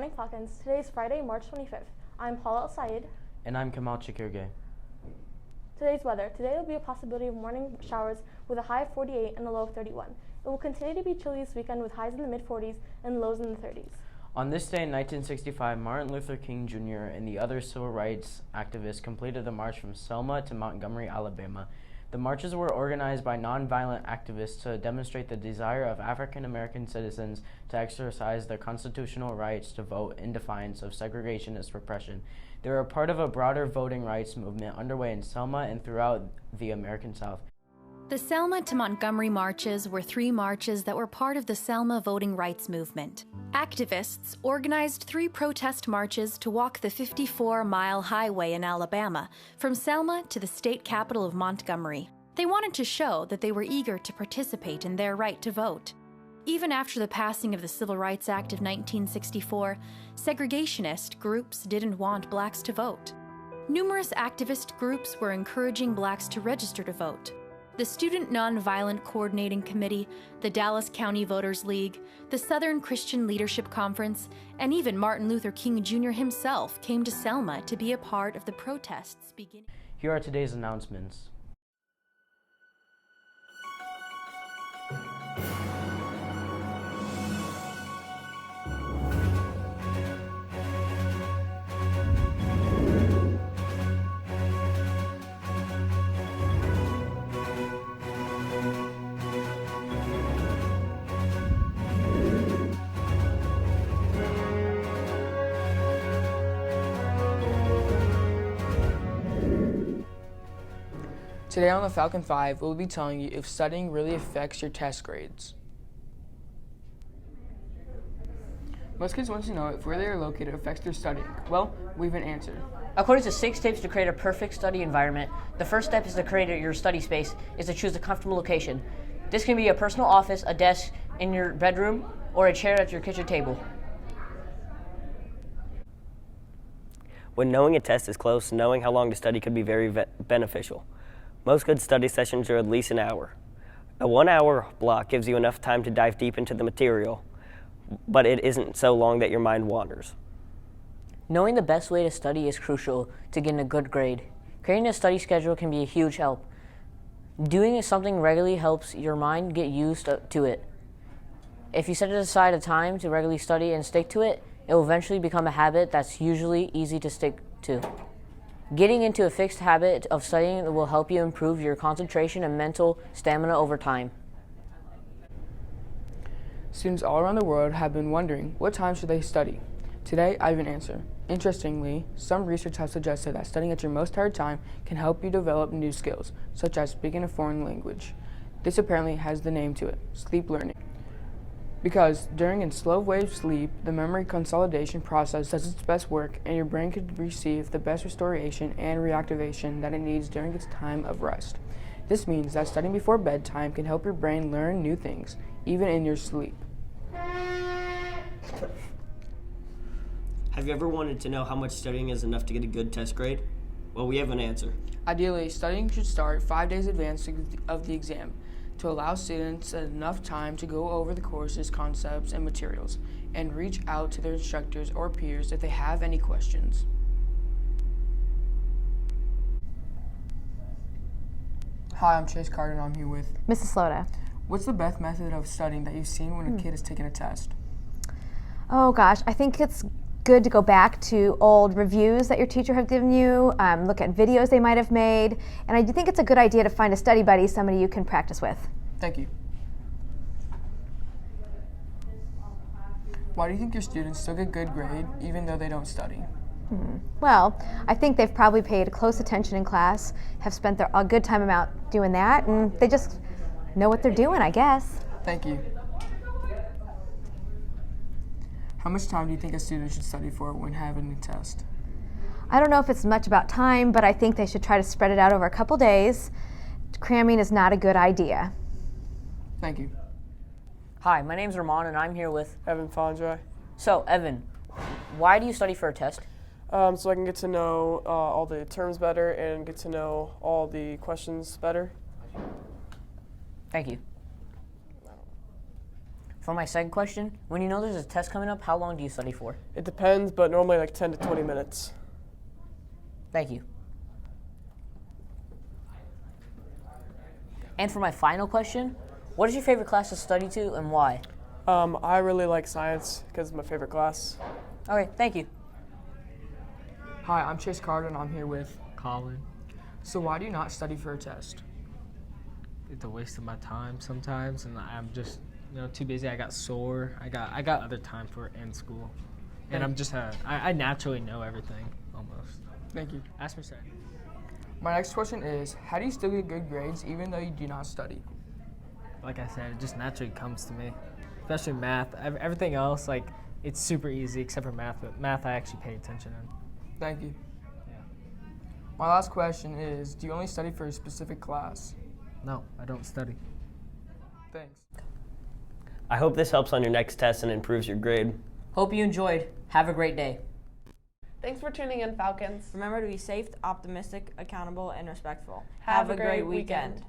morning, Falcons. Today is Friday, March 25th. I'm Paula El-Sayed. And I'm Kamal Chikirge. Today's weather. Today will be a possibility of morning showers with a high of 48 and a low of 31. It will continue to be chilly this weekend with highs in the mid-40s and lows in the 30s. On this day in 1965, Martin Luther King Jr. and the other civil rights activists completed the march from Selma to Montgomery, Alabama. The marches were organized by nonviolent activists to demonstrate the desire of African American citizens to exercise their constitutional rights to vote in defiance of segregationist repression. They were part of a broader voting rights movement underway in Selma and throughout the American South. The Selma to Montgomery marches were 3 marches that were part of the Selma voting rights movement. Activists organized 3 protest marches to walk the 54-mile highway in Alabama from Selma to the state capital of Montgomery. They wanted to show that they were eager to participate in their right to vote. Even after the passing of the Civil Rights Act of 1964, segregationist groups didn't want blacks to vote. Numerous activist groups were encouraging blacks to register to vote. The Student Nonviolent Coordinating Committee, the Dallas County Voters League, the Southern Christian Leadership Conference, and even Martin Luther King Jr. himself came to Selma to be a part of the protests beginning. Here are today's announcements. Today on the Falcon 5, we'll be telling you if studying really affects your test grades. Most kids want to know if where they are located affects their studying. Well, we have an answer. According to 6 tips to create a perfect study environment, the first step is to create your study space is to choose a comfortable location. This can be a personal office, a desk in your bedroom, or a chair at your kitchen table. When knowing a test is close, knowing how long to study could be very beneficial. Most good study sessions are at least an hour. A 1-hour block gives you enough time to dive deep into the material, but it isn't so long that your mind wanders. Knowing the best way to study is crucial to getting a good grade. Creating a study schedule can be a huge help. Doing something regularly helps your mind get used to it. If you set aside a time to regularly study and stick to it, it will eventually become a habit that's usually easy to stick to. Getting into a fixed habit of studying will help you improve your concentration and mental stamina over time. Students all around the world have been wondering, what time should they study? Today, I have an answer. Interestingly, some research has suggested that studying at your most tired time can help you develop new skills, such as speaking a foreign language. This apparently has the name to it, sleep learning. Because during a slow wave sleep, the memory consolidation process does its best work and your brain could receive the best restoration and reactivation that it needs during its time of rest. This means that studying before bedtime can help your brain learn new things, even in your sleep. Have you ever wanted to know how much studying is enough to get a good test grade? Well, we have an answer. Ideally, studying should start 5 days in advance of the exam, to allow students enough time to go over the course's concepts and materials, and reach out to their instructors or peers if they have any questions. Hi, I'm Chase Carter and I'm here with Mrs. Slota. What's the best method of studying that you've seen when a kid is taking a test? Oh gosh, I think it's good to go back to old reviews that your teacher have given you, look at videos they might have made, and I do think it's a good idea to find a study buddy, somebody you can practice with. Thank you. Why do you think your students still get good grade even though they don't study? Well, I think they've probably paid close attention in class, have spent a good time about doing that, and they just know what they're doing, I guess. Thank you. How much time do you think a student should study for when having a test? I don't know if it's much about time, but I think they should try to spread it out over a couple days. Cramming is not a good idea. Thank you. Hi, my name's Ramon and I'm here with Evan Fondre. So, Evan, why do you study for a test? So I can get to know all the terms better and get to know all the questions better. Thank you. For my second question, when you know there's a test coming up, how long do you study for? It depends, but normally like 10 to 20 minutes. Thank you. And for my final question, what is your favorite class to study to and why? I really like science because it's my favorite class. Okay, thank you. Hi, I'm Chase Carter and I'm here with. Colin. So why do you not study for a test? It's a waste of my time sometimes, and I'm just too busy. I got sore. I got other time for it in school, and I'm just I naturally know everything almost. Thank you. Ask me, second. My next question is, how do you still get good grades even though you do not study? Like I said, it just naturally comes to me, especially math. Everything else, like, it's super easy except for math, but math I actually pay attention in. Thank you. Yeah. My last question is, do you only study for a specific class? No, I don't study. Thanks. I hope this helps on your next test and improves your grade. Hope you enjoyed. Have a great day. Thanks for tuning in, Falcons. Remember to be safe, optimistic, accountable, and respectful. Have a great weekend.